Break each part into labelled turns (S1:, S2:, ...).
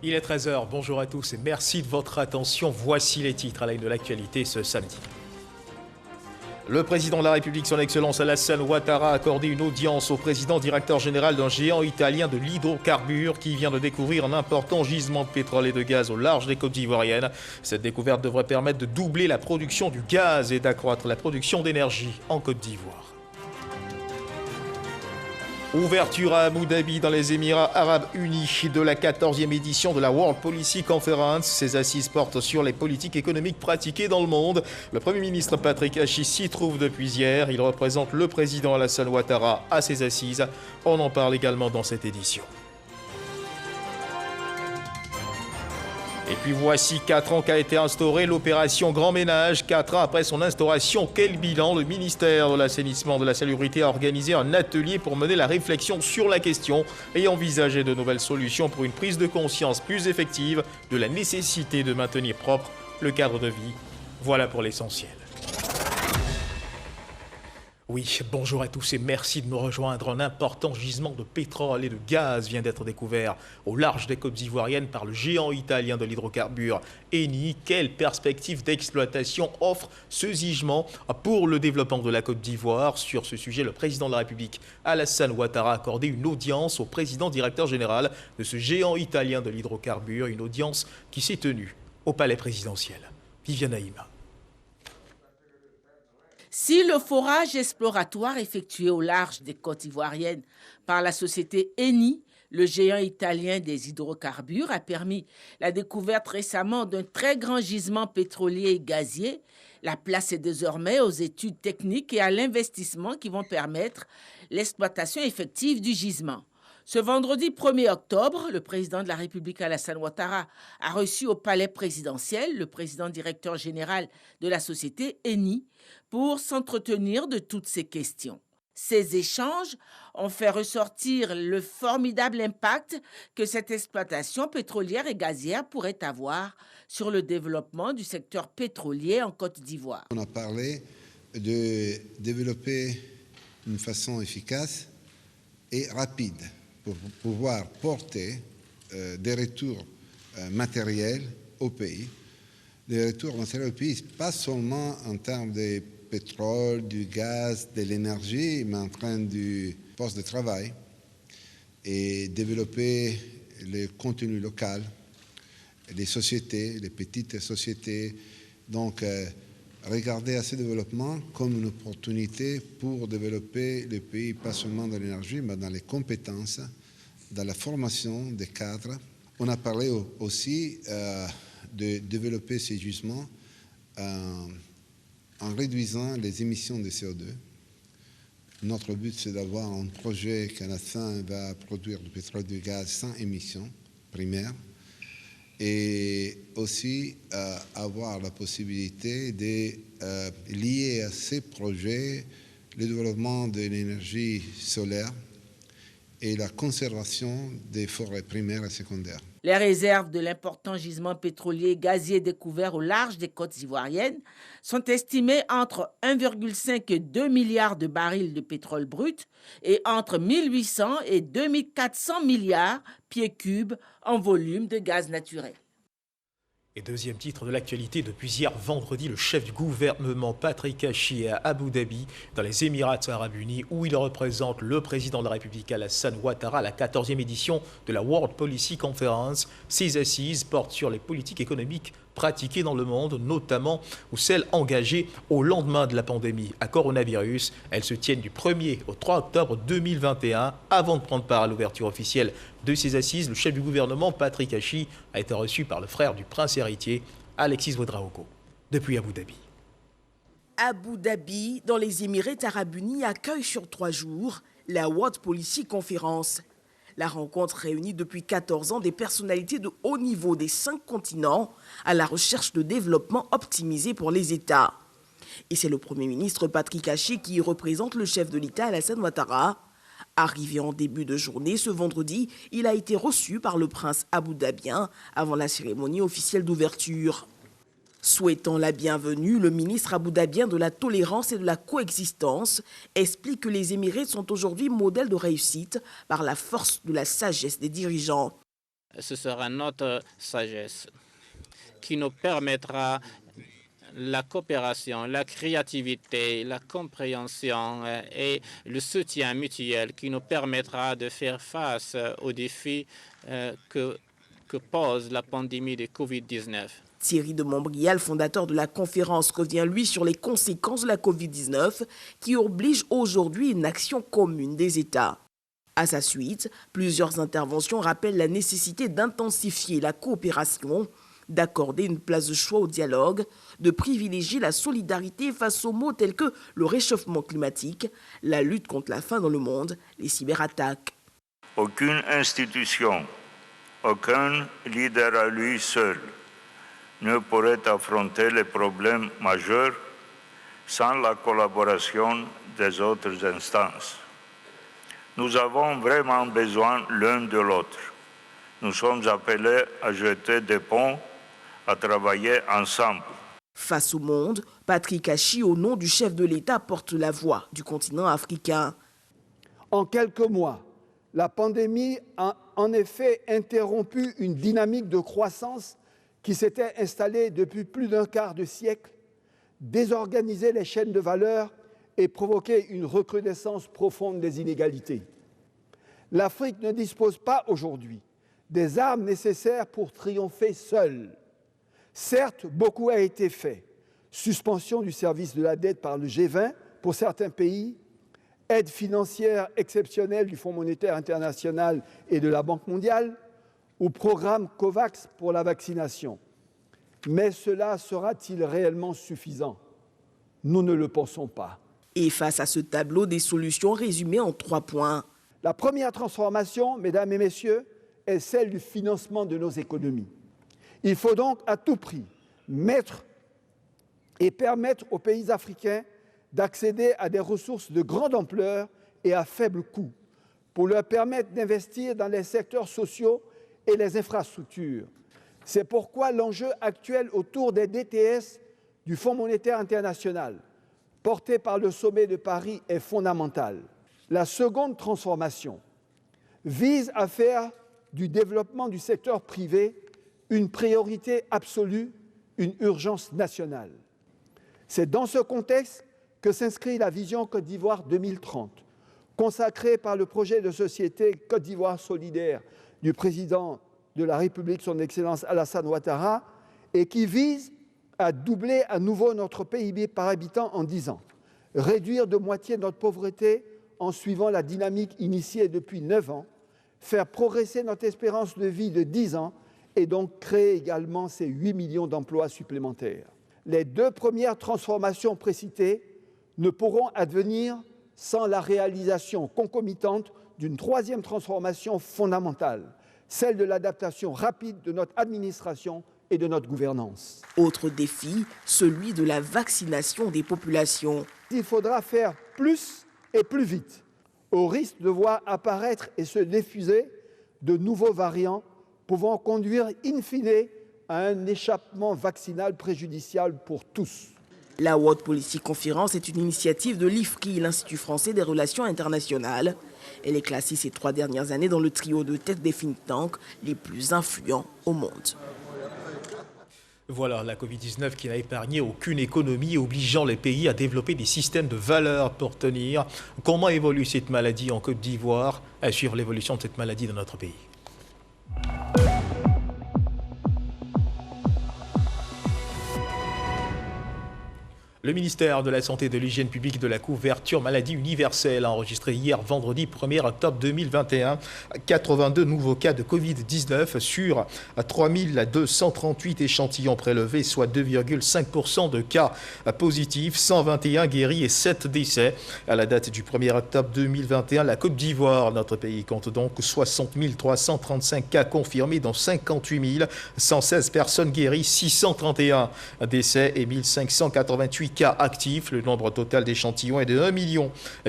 S1: Il est 13 h, bonjour à tous et merci de votre attention. Voici les titres à la une de l'actualité ce samedi. Le président de la République, son Excellence Alassane Ouattara, a accordé une audience au président directeur général d'un géant italien de l'hydrocarbure qui vient de découvrir un important gisement de pétrole et de gaz au large des côtes ivoiriennes. Cette découverte devrait permettre de doubler la production du gaz et d'accroître la production d'énergie en Côte d'Ivoire. Ouverture à Abu Dhabi dans les Émirats Arabes Unis de la 14e édition de la World Policy Conference. Ces assises portent sur les politiques économiques pratiquées dans le monde. Le Premier ministre Patrick Hachi s'y trouve depuis hier. Il représente le président Alassane Ouattara à ces assises. On en parle également dans cette édition. Et puis voici 4 ans qu'a été instaurée l'opération Grand Ménage. 4 ans après son instauration, quel bilan? Le ministère de l'Assainissement et de la Salubrité a organisé un atelier pour mener la réflexion sur la question et envisager de nouvelles solutions pour une prise de conscience plus effective de la nécessité de maintenir propre le cadre de vie. Voilà pour l'essentiel. Oui, bonjour à tous et merci de nous rejoindre. Un important gisement de pétrole et de gaz vient d'être découvert au large des côtes ivoiriennes par le géant italien de l'hydrocarbure Eni. Quelle perspective d'exploitation offre ce gisement pour le développement de la Côte d'Ivoire? Sur ce sujet, le président de la République, Alassane Ouattara, a accordé une audience au président directeur général de ce géant italien de l'hydrocarbure, une audience qui s'est tenue au palais présidentiel. Viviane Haïma.
S2: Si le forage exploratoire effectué au large des côtes ivoiriennes par la société Eni, le géant italien des hydrocarbures, a permis la découverte récemment d'un très grand gisement pétrolier et gazier, la place est désormais aux études techniques et à l'investissement qui vont permettre l'exploitation effective du gisement. Ce vendredi 1er octobre, le président de la République Alassane Ouattara a reçu au palais présidentiel le président directeur général de la société Eni pour s'entretenir de toutes ces questions. Ces échanges ont fait ressortir le formidable impact que cette exploitation pétrolière et gazière pourrait avoir sur le développement du secteur pétrolier en Côte d'Ivoire.
S3: On a parlé de développer une façon efficace et rapide pour pouvoir porter des retours matériels au pays. Des retours matériels au pays, pas seulement en termes de pétrole, du gaz, de l'énergie, mais en train du poste de travail et développer le contenu local, les sociétés, les petites sociétés. Donc, regarder à ce développement comme une opportunité pour développer le pays, pas seulement dans l'énergie, mais dans les compétences, dans la formation des cadres. On a parlé aussi de développer ces gisements en réduisant les émissions de CO2. Notre but, c'est d'avoir un projet qui, à la fin, va produire du pétrole et du gaz sans émissions primaires. Et aussi avoir la possibilité de lier à ces projets le développement de l'énergie solaire et la conservation des forêts primaires et secondaires.
S2: Les réserves de l'important gisement pétrolier et gazier découvert au large des côtes ivoiriennes sont estimées entre 1,5 et 2 milliards de barils de pétrole brut et entre 1800 et 2400 milliards pieds cubes en volume de gaz naturel.
S1: Et deuxième titre de l'actualité, depuis hier vendredi, le chef du gouvernement Patrick Hachi est à Abu Dhabi, dans les Émirats Arabes Unis, où il représente le président de la République Alassane Ouattara à la 14e édition de la World Policy Conference. Ces assises portent sur les politiques économiques pratiquées dans le monde, notamment ou celles engagées au lendemain de la pandémie à coronavirus. Elles se tiennent du 1er au 3 octobre 2021. Avant de prendre part à l'ouverture officielle de ces assises, le chef du gouvernement, Patrick Hachi, a été reçu par le frère du prince héritier, Alexis Ouedraogo, depuis Abu Dhabi.
S4: Abu Dhabi, dans les Émirats Arabes Unis, accueille sur 3 jours la World Policy Conference. La rencontre réunit depuis 14 ans des personnalités de haut niveau des 5 continents à la recherche de développement optimisé pour les États. Et c'est le Premier ministre Patrick Hachi qui représente le chef de l'État Alassane Ouattara. Arrivé en début de journée, ce vendredi, il a été reçu par le prince abou-dhabien avant la cérémonie officielle d'ouverture. Souhaitant la bienvenue, le ministre abou-dhabien de la tolérance et de la coexistence explique que les Émirats sont aujourd'hui modèles de réussite par la force de la sagesse des dirigeants.
S5: Ce sera notre sagesse qui nous permettra la coopération, la créativité, la compréhension et le soutien mutuel qui nous permettra de faire face aux défis que pose la pandémie de Covid-19.
S4: Thierry de Montbrial, fondateur de la conférence, revient lui sur les conséquences de la Covid-19 qui obligent aujourd'hui une action commune des États. À sa suite, plusieurs interventions rappellent la nécessité d'intensifier la coopération, d'accorder une place de choix au dialogue, de privilégier la solidarité face aux maux tels que le réchauffement climatique, la lutte contre la faim dans le monde, les cyberattaques.
S6: Aucune institution, aucun leader à lui seul ne pourrait affronter les problèmes majeurs sans la collaboration des autres instances. Nous avons vraiment besoin l'un de l'autre. Nous sommes appelés à jeter des ponts, à travailler ensemble.
S4: Face au monde, Patrick Achi, au nom du chef de l'État, porte la voix du continent africain.
S7: En quelques mois, la pandémie a en effet interrompu une dynamique de croissance qui s'était installée depuis plus d'un quart de siècle, désorganisé les chaînes de valeur et provoqué une recrudescence profonde des inégalités. L'Afrique ne dispose pas aujourd'hui des armes nécessaires pour triompher seule. Certes, beaucoup a été fait. Suspension du service de la dette par le G20 pour certains pays, aide financière exceptionnelle du Fonds monétaire international et de la Banque mondiale, ou programme COVAX pour la vaccination. Mais cela sera-t-il réellement suffisant? Nous ne le pensons pas.
S4: Et face à ce tableau, des solutions résumées en 3 points.
S7: La première transformation, mesdames et messieurs, est celle du financement de nos économies. Il faut donc à tout prix mettre et permettre aux pays africains d'accéder à des ressources de grande ampleur et à faible coût, pour leur permettre d'investir dans les secteurs sociaux et les infrastructures. C'est pourquoi l'enjeu actuel autour des DTS du Fonds monétaire international, porté par le sommet de Paris, est fondamental. La seconde transformation vise à faire du développement du secteur privé une priorité absolue, une urgence nationale. C'est dans ce contexte que s'inscrit la vision Côte d'Ivoire 2030, consacrée par le projet de société Côte d'Ivoire solidaire du président de la République, son Excellence Alassane Ouattara, et qui vise à doubler à nouveau notre PIB par habitant en 10 ans, réduire de moitié notre pauvreté en suivant la dynamique initiée depuis 9 ans, faire progresser notre espérance de vie de 10 ans et donc créer également ces 8 millions d'emplois supplémentaires. Les 2 premières transformations précitées ne pourront advenir sans la réalisation concomitante d'une 3e transformation fondamentale, celle de l'adaptation rapide de notre administration et de notre gouvernance.
S4: Autre défi, celui de la vaccination des populations.
S7: Il faudra faire plus et plus vite, au risque de voir apparaître et se diffuser de nouveaux variants pouvant conduire in fine à un échappement vaccinal préjudiciable pour tous.
S4: La World Policy Conference est une initiative de l'IFRI, l'Institut français des relations internationales. Elle est classée ces 3 dernières années dans le trio de tête des think tanks les plus influents au monde.
S1: Voilà, la Covid-19 qui n'a épargné aucune économie, obligeant les pays à développer des systèmes de valeurs pour tenir. Comment évolue cette maladie en Côte d'Ivoire? À suivre l'évolution de cette maladie dans notre pays. Le ministère de la Santé et de l'Hygiène publique et de la couverture maladie universelle a enregistré hier vendredi 1er octobre 2021 82 nouveaux cas de Covid-19 sur 3238 échantillons prélevés, soit 2,5% de cas positifs, 121 guéris et 7 décès. À la date du 1er octobre 2021, la Côte d'Ivoire, notre pays, compte donc 60 335 cas confirmés, dont 58 116 personnes guéries, 631 décès et 1588 cas actifs. Le nombre total d'échantillons est de 1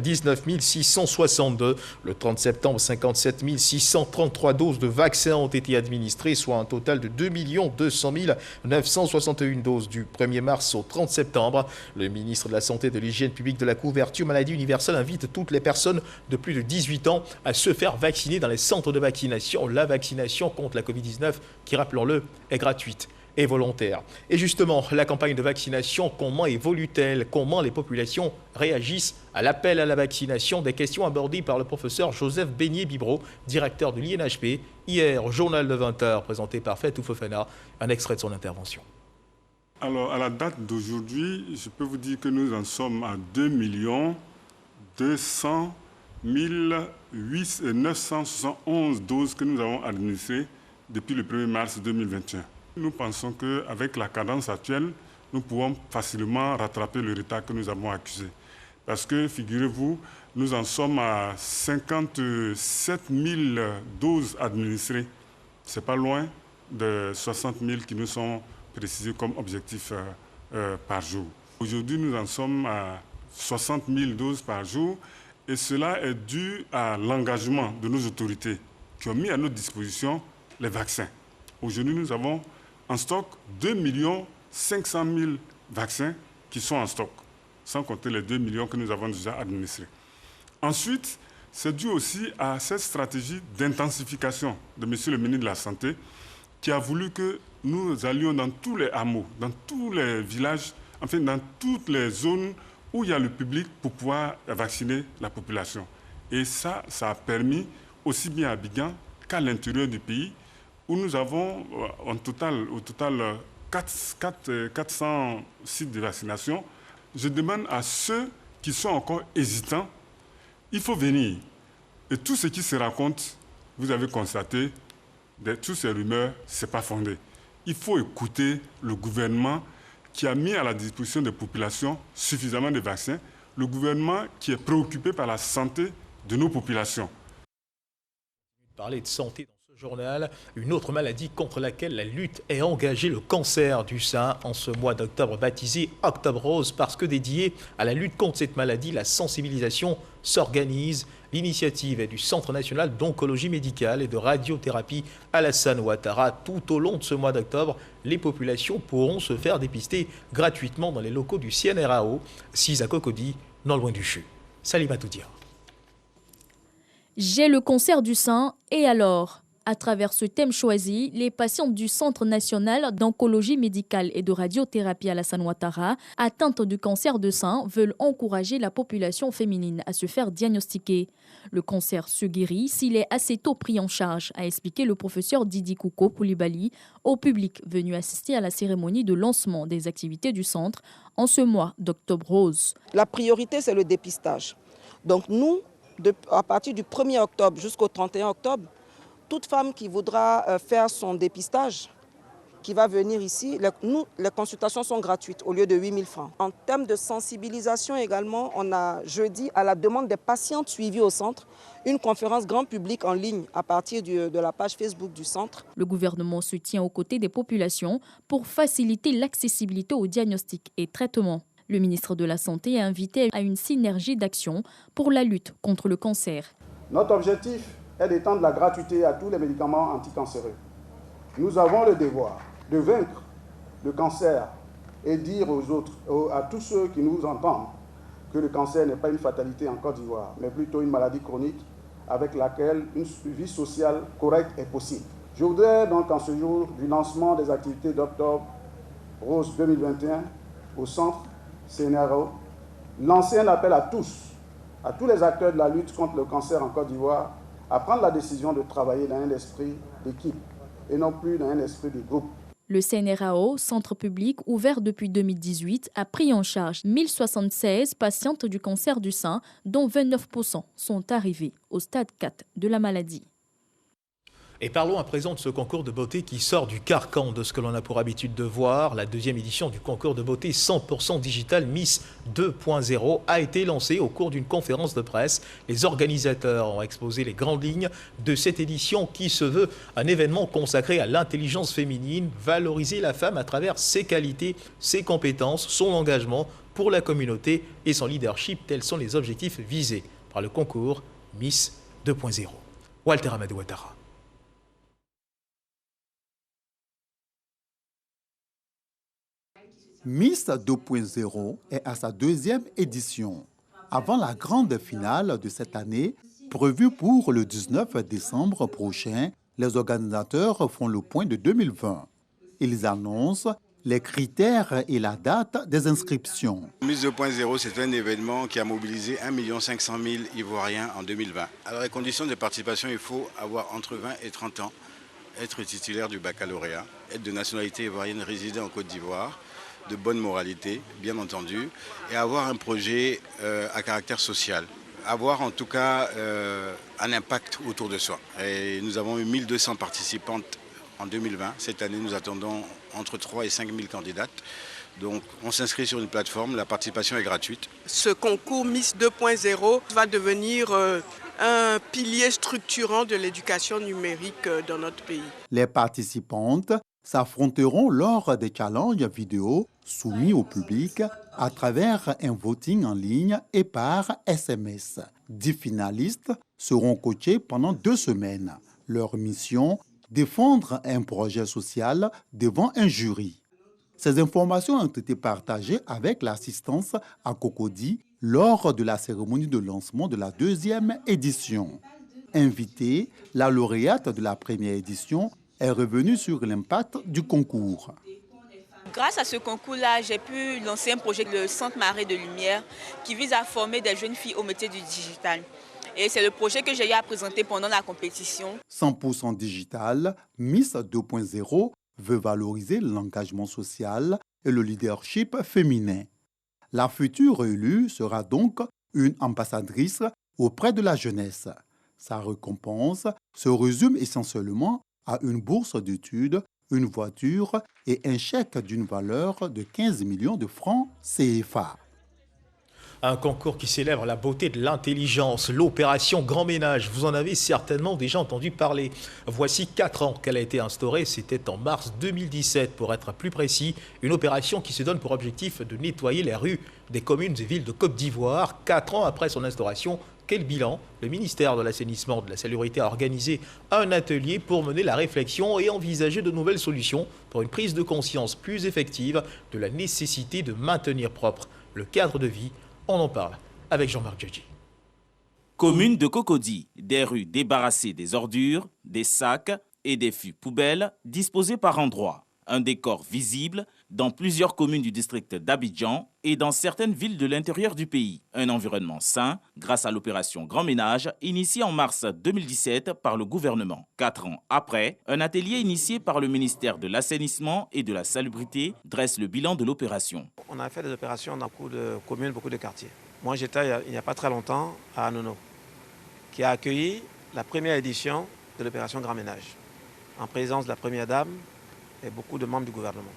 S1: 19 662. Le 30 septembre, 57 633 doses de vaccins ont été administrées, soit un total de 2 200 961 doses du 1er mars au 30 septembre. Le ministre de la Santé et de l'Hygiène publique de la couverture maladie universelle invite toutes les personnes de plus de 18 ans à se faire vacciner dans les centres de vaccination. La vaccination contre la Covid-19, qui, rappelons-le, est gratuite et volontaire. Et justement, la campagne de vaccination, comment évolue-t-elle? Comment les populations réagissent à l'appel à la vaccination? Des questions abordées par le professeur Joseph Beignet-Bibro, directeur de l'INHP, hier au journal de 20h, présenté par Fatou Fofana, un extrait de son intervention.
S8: Alors, à la date d'aujourd'hui, je peux vous dire que nous en sommes à 2 200 971 doses que nous avons administrées depuis le 1er mars 2021. Nous pensons qu'avec la cadence actuelle, nous pouvons facilement rattraper le retard que nous avons accusé. Parce que, figurez-vous, nous en sommes à 57 000 doses administrées. Ce n'est pas loin de 60 000 qui nous sont précisés comme objectif par jour. Aujourd'hui, nous en sommes à 60 000 doses par jour et cela est dû à l'engagement de nos autorités qui ont mis à notre disposition les vaccins. Aujourd'hui, nous avons en stock 2 500 000 vaccins qui sont en stock, sans compter les 2 millions que nous avons déjà administrés. Ensuite, c'est dû aussi à cette stratégie d'intensification de M. le ministre de la Santé qui a voulu que nous allions dans tous les hameaux, dans tous les villages, enfin dans toutes les zones où il y a le public pour pouvoir vacciner la population. Et ça a permis aussi bien à Abidjan qu'à l'intérieur du pays où nous avons au total 400 sites de vaccination. Je demande à ceux qui sont encore hésitants, il faut venir. Et tout ce qui se raconte, vous avez constaté, toutes ces rumeurs, ce n'est pas fondé. Il faut écouter le gouvernement qui a mis à la disposition des populations suffisamment de vaccins, le gouvernement qui est préoccupé par la santé de nos populations.
S1: Parler de santé dans ce journal, une autre maladie contre laquelle la lutte est engagée, le cancer du sein, en ce mois d'octobre baptisé Octobre Rose, parce que dédié à la lutte contre cette maladie, la sensibilisation s'organise. L'initiative est du Centre national d'oncologie médicale et de radiothérapie Alassane Ouattara. Tout au long de ce mois d'octobre, les populations pourront se faire dépister gratuitement dans les locaux du CNRAO, 6 à Cocody, non loin du CHU. Salima Toudia.
S9: J'ai le cancer du sein, et alors ? À travers ce thème choisi, les patientes du Centre national d'oncologie médicale et de radiothérapie Alassane Ouattara, atteintes du cancer de sein, veulent encourager la population féminine à se faire diagnostiquer. Le cancer se guérit s'il est assez tôt pris en charge, a expliqué le professeur Didi Kouko Koulibaly au public venu assister à la cérémonie de lancement des activités du centre en ce mois d'Octobre Rose.
S10: La priorité, c'est le dépistage. Donc nous, à partir du 1er octobre jusqu'au 31 octobre, toute femme qui voudra faire son dépistage, qui va venir ici, les consultations sont gratuites au lieu de 8 000 francs. En termes de sensibilisation également, on a jeudi, à la demande des patientes suivies au centre, une conférence grand public en ligne à partir de la page Facebook du centre.
S9: Le gouvernement se tient aux côtés des populations pour faciliter l'accessibilité aux diagnostics et traitements. Le ministre de la Santé a invité à une synergie d'action pour la lutte contre le cancer.
S11: Notre objectif est d'étendre la gratuité à tous les médicaments anticancéreux. Nous avons le devoir de vaincre le cancer et dire aux autres, à tous ceux qui nous entendent, que le cancer n'est pas une fatalité en Côte d'Ivoire, mais plutôt une maladie chronique avec laquelle une vie sociale correcte est possible. Je voudrais donc en ce jour du lancement des activités d'Octobre Rose 2021 au centre CNRAO, lancer un appel à tous les acteurs de la lutte contre le cancer en Côte d'Ivoire, à prendre la décision de travailler dans un esprit d'équipe et non plus dans un esprit de groupe.
S9: Le CNRAO, centre public ouvert depuis 2018, a pris en charge 1076 patientes du cancer du sein, dont 29% sont arrivées au stade 4 de la maladie.
S1: Et parlons à présent de ce concours de beauté qui sort du carcan de ce que l'on a pour habitude de voir. La deuxième édition du concours de beauté 100% digital Miss 2.0 a été lancée au cours d'une conférence de presse. Les organisateurs ont exposé les grandes lignes de cette édition qui se veut un événement consacré à l'intelligence féminine, valoriser la femme à travers ses qualités, ses compétences, son engagement pour la communauté et son leadership. Tels sont les objectifs visés par le concours Miss 2.0. Walter Amadou Ouattara.
S12: Miss 2.0 est à sa deuxième édition. Avant la grande finale de cette année, prévue pour le 19 décembre prochain, les organisateurs font le point de 2020. Ils annoncent les critères et la date des inscriptions.
S13: Miss 2.0, c'est un événement qui a mobilisé 1 500 000 Ivoiriens en 2020. Alors, les conditions de participation, il faut avoir entre 20 et 30 ans, être titulaire du baccalauréat, être de nationalité ivoirienne, résider en Côte d'Ivoire, de bonne moralité, bien entendu, et avoir un projet à caractère social. Avoir en tout cas un impact autour de soi. Et nous avons eu 1200 participantes en 2020. Cette année, nous attendons entre 3 et 5 000 candidates. Donc, on s'inscrit sur une plateforme, la participation est gratuite.
S14: Ce concours Miss 2.0 va devenir un pilier structurant de l'éducation numérique dans notre pays.
S12: Les participantes s'affronteront lors des challenges vidéo soumis au public à travers un voting en ligne et par SMS. 10 finalistes seront coachés pendant 2 semaines. Leur mission, défendre un projet social devant un jury. Ces informations ont été partagées avec l'assistance à Cocody lors de la cérémonie de lancement de la deuxième édition. Invitée, la lauréate de la première édition est revenue sur l'impact du concours.
S15: Grâce à ce concours-là, j'ai pu lancer un projet, le Centre Marée de Lumière, qui vise à former des jeunes filles au métier du digital. Et c'est le projet que j'ai eu à présenter pendant la compétition.
S12: 100% digital, Miss 2.0 veut valoriser l'engagement social et le leadership féminin. La future élue sera donc une ambassadrice auprès de la jeunesse. Sa récompense se résume essentiellement à une bourse d'études, une voiture et un chèque d'une valeur de 15 millions de francs CFA.
S1: Un concours qui célèbre la beauté de l'intelligence, l'opération Grand Ménage. Vous en avez certainement déjà entendu parler. Voici 4 ans qu'elle a été instaurée, c'était en mars 2017 pour être plus précis. Une opération qui se donne pour objectif de nettoyer les rues des communes et villes de Côte d'Ivoire. 4 ans après son instauration, quel bilan? Le ministère de l'Assainissement et de la Salubrité a organisé un atelier pour mener la réflexion et envisager de nouvelles solutions pour une prise de conscience plus effective de la nécessité de maintenir propre le cadre de vie. On en parle avec Jean-Marc Djadji.
S16: Commune de Cocody, des rues débarrassées des ordures, des sacs et des fûts poubelles disposés par endroits. Un décor visible dans plusieurs communes du district d'Abidjan et dans certaines villes de l'intérieur du pays. Un environnement sain grâce à l'opération Grand Ménage initiée en mars 2017 par le gouvernement. 4 ans après, un atelier initié par le ministère de l'Assainissement et de la Salubrité dresse le bilan de l'opération.
S17: On a fait des opérations dans beaucoup de communes, beaucoup de quartiers. Moi, j'étais il n'y a pas très longtemps à Anono, qui a accueilli la première édition de l'opération Grand Ménage, en présence de la Première Dame et beaucoup de membres du gouvernement.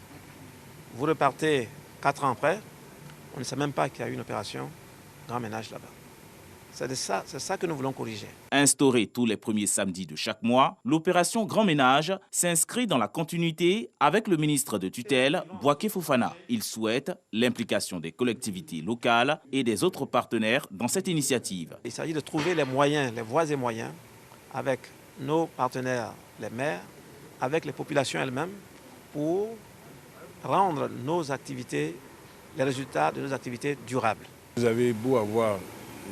S17: Vous repartez 4 ans après, on ne sait même pas qu'il y a eu une opération Grand Ménage là-bas. C'est ça que nous voulons corriger.
S16: Instaurée tous les premiers samedis de chaque mois, l'opération Grand Ménage s'inscrit dans la continuité avec le ministre de tutelle, Bouaké Fofana. Il souhaite l'implication des collectivités locales et des autres partenaires dans cette initiative.
S17: Il s'agit de trouver les moyens, les voies et moyens avec nos partenaires, les maires, avec les populations elles-mêmes, pour rendre nos activités, les résultats de nos activités durables.
S18: Vous avez beau avoir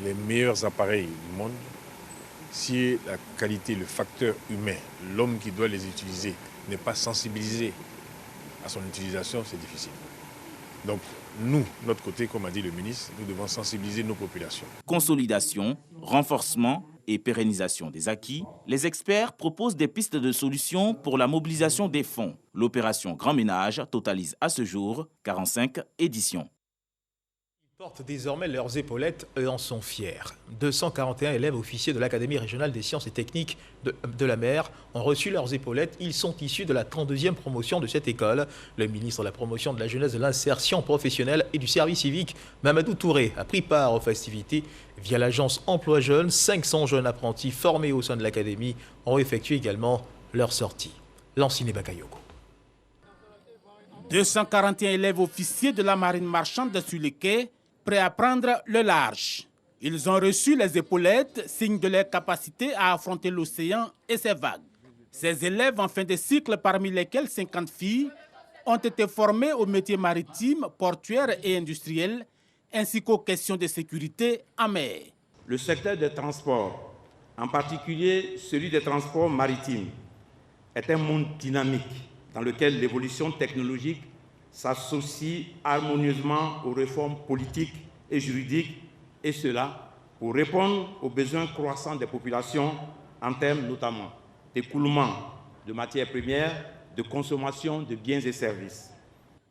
S18: les meilleurs appareils du monde, si la qualité, le facteur humain, l'homme qui doit les utiliser, n'est pas sensibilisé à son utilisation, c'est difficile. Donc nous, notre côté, comme a dit le ministre, nous devons sensibiliser nos populations.
S16: Consolidation, renforcement et pérennisation des acquis, les experts proposent des pistes de solutions pour la mobilisation des fonds. L'opération Grand Ménage totalise à ce jour 45 éditions.
S1: Portent désormais leurs épaulettes et en sont fiers. 241 élèves officiers de l'Académie régionale des sciences et techniques de la mer ont reçu leurs épaulettes. Ils sont issus de la 32e promotion de cette école. Le ministre de la Promotion de la Jeunesse, de l'Insertion professionnelle et du Service civique, Mamadou Touré, a pris part aux festivités. Via l'agence Emploi Jeunes, 500 jeunes apprentis formés au sein de l'Académie ont effectué également leur sortie. Lanciné Bakayoko.
S19: 241 élèves officiers de la marine marchande sur les quais, prêts à prendre le large. Ils ont reçu les épaulettes, signe de leur capacité à affronter l'océan et ses vagues. Ces élèves en fin de cycle, parmi lesquels 50 filles, ont été formés aux métiers maritimes, portuaires et industriels, ainsi qu'aux questions de sécurité en mer.
S20: Le secteur des transports, en particulier celui des transports maritimes, est un monde dynamique dans lequel l'évolution technologique s'associe harmonieusement aux réformes politiques et juridiques, et cela pour répondre aux besoins croissants des populations en termes notamment d'écoulement de matières premières, de consommation de biens et services.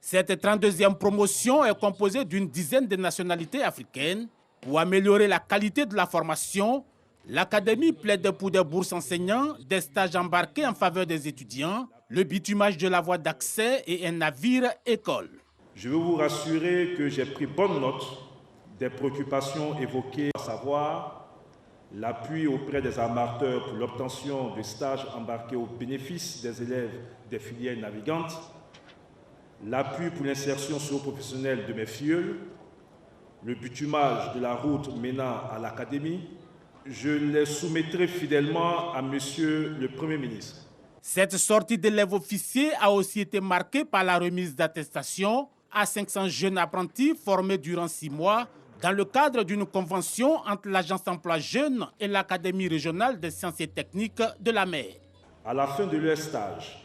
S19: Cette 32e promotion est composée d'une dizaine de nationalités africaines. Pour améliorer la qualité de la formation, l'Académie plaide pour des bourses enseignants, des stages embarqués en faveur des étudiants, le bitumage de la voie d'accès et un navire-école.
S21: Je veux vous rassurer que j'ai pris bonne note des préoccupations évoquées, à savoir l'appui auprès des armateurs pour l'obtention de stages embarqués au bénéfice des élèves des filières navigantes, l'appui pour l'insertion socio-professionnelle de mes filleuls, le bitumage de la route menant à l'Académie. Je les soumettrai fidèlement à Monsieur le Premier ministre.
S19: Cette sortie d'élèves officiers a aussi été marquée par la remise d'attestations à 500 jeunes apprentis formés durant 6 mois dans le cadre d'une convention entre l'Agence Emploi Jeunes et l'Académie régionale des sciences et techniques de la mer.
S21: À la fin de leur stage,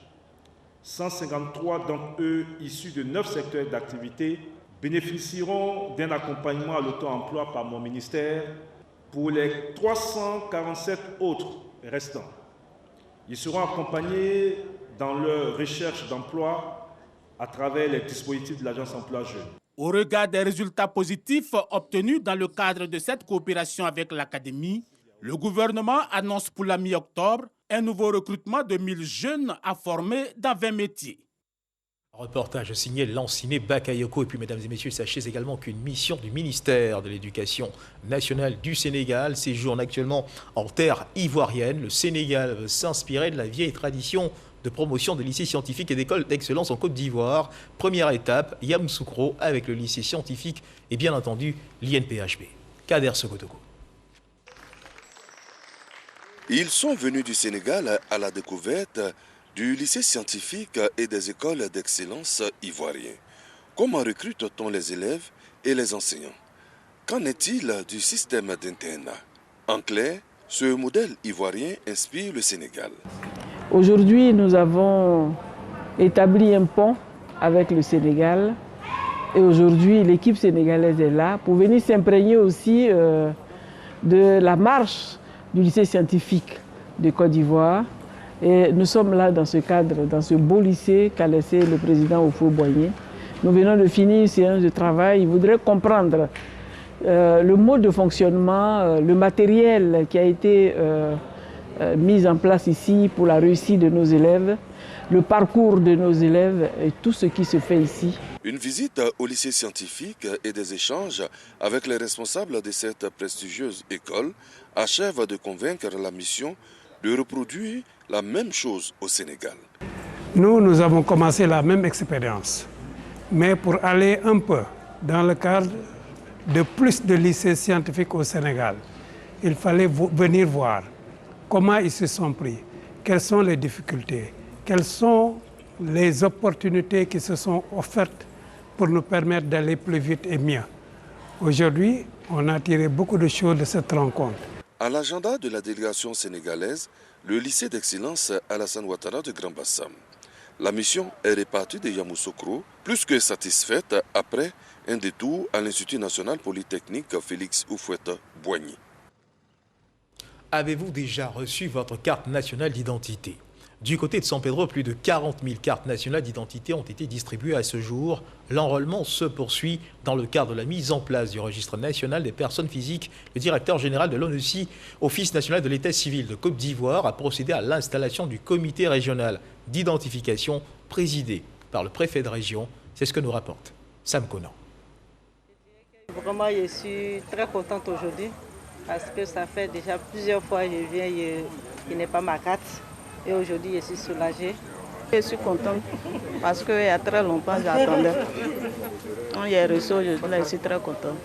S21: 153 d'entre eux, issus de 9 secteurs d'activité, bénéficieront d'un accompagnement à l'auto-emploi par mon ministère pour les 347 autres restants. Ils seront accompagnés dans leur recherche d'emploi à travers les dispositifs de l'Agence Emploi Jeunes.
S19: Au regard des résultats positifs obtenus dans le cadre de cette coopération avec l'Académie, le gouvernement annonce pour la mi-octobre un nouveau recrutement de 1000 jeunes à former dans 20 métiers.
S1: Reportage signé Lanciné Bakayoko. Et puis, mesdames et messieurs, sachez également qu'une mission du ministère de l'Éducation nationale du Sénégal séjourne actuellement en terre ivoirienne. Le Sénégal veut s'inspirer de la vieille tradition de promotion des lycées scientifiques et d'écoles d'excellence en Côte d'Ivoire. Première étape, Yamoussoukro avec le lycée scientifique et bien entendu l'INPHB. Kader Sokotogo.
S22: Ils sont venus du Sénégal à la découverte du lycée scientifique et des écoles d'excellence ivoiriens. Comment recrute-t-on les élèves et les enseignants? Qu'en est-il du système d'internat? En clair, ce modèle ivoirien inspire le Sénégal.
S23: Aujourd'hui, nous avons établi un pont avec le Sénégal. Et aujourd'hui, l'équipe sénégalaise est là pour venir s'imprégner aussi de la marche du lycée scientifique de Côte d'Ivoire. Et nous sommes là dans ce cadre, dans ce beau lycée qu'a laissé le président Houphouët-Boigny. Nous venons de finir une séance de travail. Il voudrait comprendre le mode de fonctionnement, le matériel qui a été mis en place ici pour la réussite de nos élèves, le parcours de nos élèves et tout ce qui se fait ici.
S22: Une visite au lycée scientifique et des échanges avec les responsables de cette prestigieuse école achèvent de convaincre la mission de reproduire la même chose au Sénégal.
S24: Nous avons commencé la même expérience, mais pour aller un peu dans le cadre de plus de lycées scientifiques au Sénégal, il fallait venir voir comment ils se sont pris, quelles sont les difficultés, quelles sont les opportunités qui se sont offertes pour nous permettre d'aller plus vite et mieux. Aujourd'hui, on a tiré beaucoup de choses de cette rencontre.
S22: À l'agenda de la délégation sénégalaise, le lycée d'excellence Alassane Ouattara de Grand Bassam. La mission est répartie de Yamoussoukro, plus que satisfaite après un détour à l'Institut national polytechnique Félix Houphouët-Boigny.
S1: Avez-vous déjà reçu votre carte nationale d'identité? Du côté de San Pedro, plus de 40 000 cartes nationales d'identité ont été distribuées à ce jour. L'enrôlement se poursuit dans le cadre de la mise en place du registre national des personnes physiques. Le directeur général de l'ONUCI, Office national de l'état civil de Côte d'Ivoire, a procédé à l'installation du comité régional d'identification présidé par le préfet de région. C'est ce que nous rapporte Sam Conan.
S2: Vraiment, je suis très contente aujourd'hui parce que ça fait déjà plusieurs fois que je viens, il n'est pas ma carte. Et aujourd'hui, je suis soulagée. Je suis contente parce qu'il y a très longtemps, j'attendais. On y est reçu aujourd'hui, je suis très contente.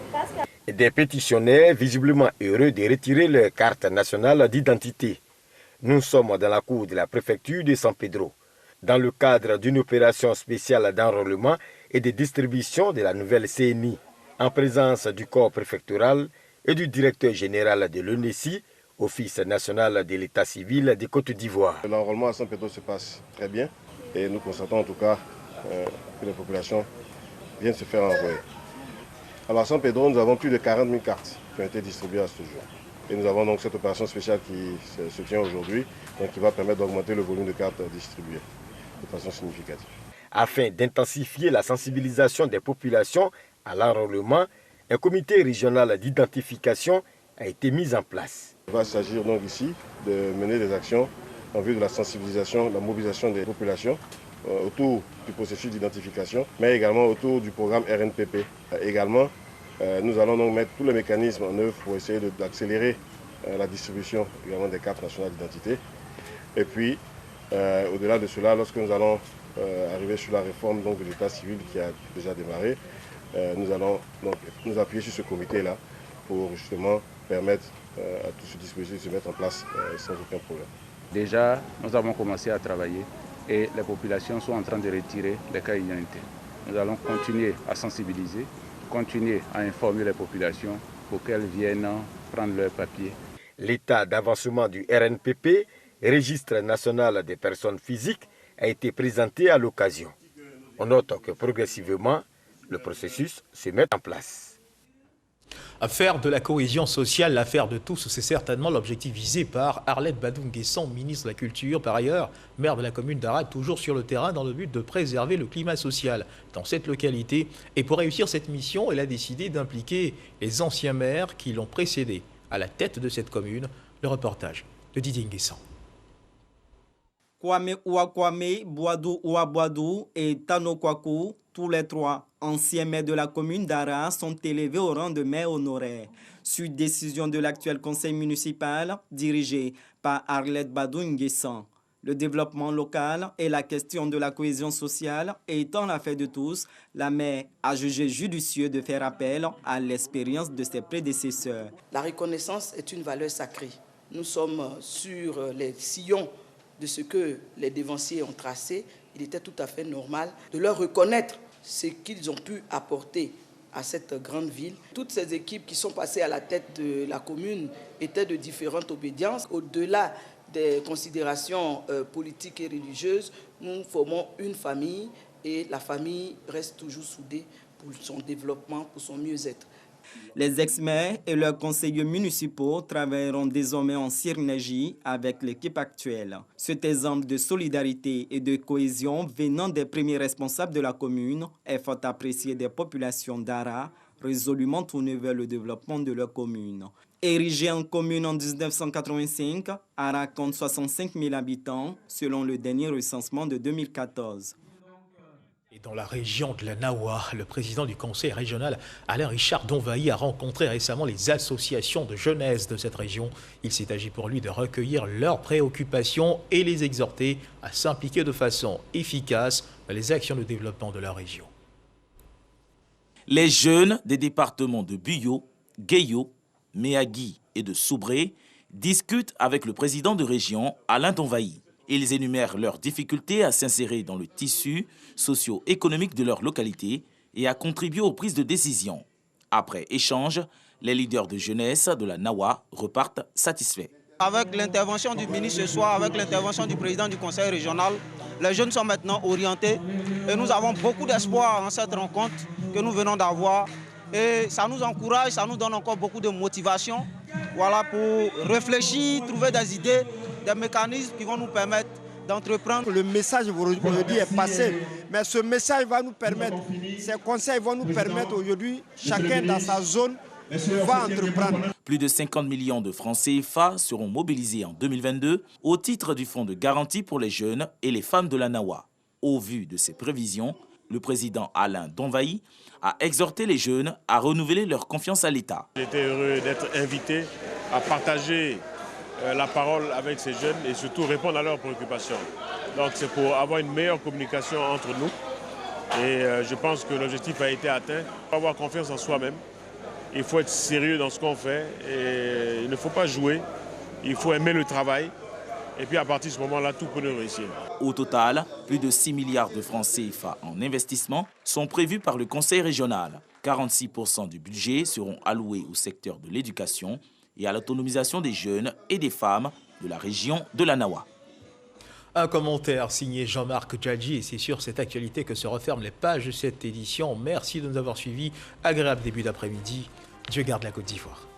S3: Des pétitionnaires visiblement heureux de retirer leur carte nationale d'identité. Nous sommes dans la cour de la préfecture de San Pedro, dans le cadre d'une opération spéciale d'enrôlement et de distribution de la nouvelle CNI, en présence du corps préfectoral et du directeur général de l'ONUCI, Office national de l'état civil de Côte d'Ivoire.
S5: L'enrôlement à San Pedro se passe très bien et nous constatons en tout cas que la population vient de se faire envoyer. Alors à San Pedro, nous avons plus de 40 000 cartes qui ont été distribuées à ce jour. Et nous avons donc cette opération spéciale qui se tient aujourd'hui, qui va permettre d'augmenter le volume de cartes distribuées de façon significative.
S3: Afin d'intensifier la sensibilisation des populations à l'enrôlement, un comité régional d'identification a été mis en place.
S5: Il va s'agir donc ici de mener des actions en vue de la sensibilisation, la mobilisation des populations autour du processus d'identification, mais également autour du programme RNPP. Également, nous allons donc mettre tous les mécanismes en œuvre pour essayer d'accélérer la distribution également des cartes nationales d'identité. Et puis, au-delà de cela, lorsque nous allons arriver sur la réforme donc, de l'état civil qui a déjà démarré, nous allons donc nous appuyer sur ce comité-là pour justement permettre à tout ce dispositif de se mettre en place sans aucun problème.
S6: Déjà, nous avons commencé à travailler et les populations sont en train de retirer les cartes d'identité. Nous allons continuer à sensibiliser, continuer à informer les populations pour qu'elles viennent prendre leurs papiers.
S3: L'état d'avancement du RNPP, Registre national des personnes physiques, a été présenté à l'occasion. On note que progressivement, le processus se met en place.
S1: Faire de la cohésion sociale l'affaire de tous, c'est certainement l'objectif visé par Arlette Badou-Nguessan, ministre de la Culture. Par ailleurs, maire de la commune d'Ara, toujours sur le terrain dans le but de préserver le climat social dans cette localité. Et pour réussir cette mission, elle a décidé d'impliquer les anciens maires qui l'ont précédé à la tête de cette commune. Le reportage de Didier Nguessan.
S25: Kwame Ouakwame, Boadou Ouabouadou et Tano Kwaku, tous les trois anciens maires de la commune d'Ara, sont élevés au rang de maire honoraire, suite décision de l'actuel conseil municipal dirigé par Arlette Badou-Nguessan. Le développement local et la question de la cohésion sociale étant l'affaire de tous, la maire a jugé judicieux de faire appel à l'expérience de ses prédécesseurs.
S10: La reconnaissance est une valeur sacrée. Nous sommes sur les sillons de ce que les dévanciers ont tracé. Il était tout à fait normal de leur reconnaître ce qu'ils ont pu apporter à cette grande ville. Toutes ces équipes qui sont passées à la tête de la commune étaient de différentes obédiences. Au-delà des considérations politiques et religieuses, nous formons une famille et la famille reste toujours soudée pour son développement, pour son mieux-être.
S25: Les ex-maires et leurs conseillers municipaux travailleront désormais en synergie avec l'équipe actuelle. Cet exemple de solidarité et de cohésion venant des premiers responsables de la commune est fort apprécié des populations d'Ara, résolument tournées vers le développement de leur commune. Érigée en commune en 1985, Ara compte 65 000 habitants selon le dernier recensement de 2014.
S1: Et dans la région de la Nawa, le président du conseil régional, Alain Richard Donvahi, a rencontré récemment les associations de jeunesse de cette région. Il s'est agi pour lui de recueillir leurs préoccupations et les exhorter à s'impliquer de façon efficace dans les actions de développement de la région.
S16: Les jeunes des départements de Buyo, Gueyo, Méagui et de Soubré discutent avec le président de région, Alain Donvahi. Ils énumèrent leurs difficultés à s'insérer dans le tissu socio-économique de leur localité et à contribuer aux prises de décision. Après échange, les leaders de jeunesse de la Nawa repartent satisfaits.
S26: Avec l'intervention du ministre ce soir, avec l'intervention du président du conseil régional, les jeunes sont maintenant orientés et nous avons beaucoup d'espoir en cette rencontre que nous venons d'avoir. Et ça nous encourage, ça nous donne encore beaucoup de motivation, voilà, pour réfléchir, trouver des idées, des mécanismes qui vont nous permettre d'entreprendre.
S4: Le message aujourd'hui est passé, mais ce message va nous permettre, ces conseils vont nous permettre aujourd'hui, chacun dans sa zone, va entreprendre.
S16: Plus de 50 millions de francs CFA seront mobilisés en 2022 au titre du fonds de garantie pour les jeunes et les femmes de la Nawa. Au vu de ces prévisions, le président Alain Donvaï a exhorté les jeunes à renouveler leur confiance à l'État.
S18: J'étais heureux d'être invité à partager la parole avec ces jeunes et surtout répondre à leurs préoccupations. Donc c'est pour avoir une meilleure communication entre nous et je pense que l'objectif a été atteint. Il faut avoir confiance en soi-même, il faut être sérieux dans ce qu'on fait et il ne faut pas jouer, il faut aimer le travail et puis à partir de ce moment-là, tout peut nous réussir.
S16: Au total, plus de 6 milliards de francs CFA en investissement sont prévus par le Conseil régional. 46% du budget seront alloués au secteur de l'éducation et à l'autonomisation des jeunes et des femmes de la région de la Nawa.
S1: Un commentaire signé Jean-Marc Djadji et c'est sur cette actualité que se referment les pages de cette édition. Merci de nous avoir suivis. Agréable début d'après-midi. Dieu garde la Côte d'Ivoire.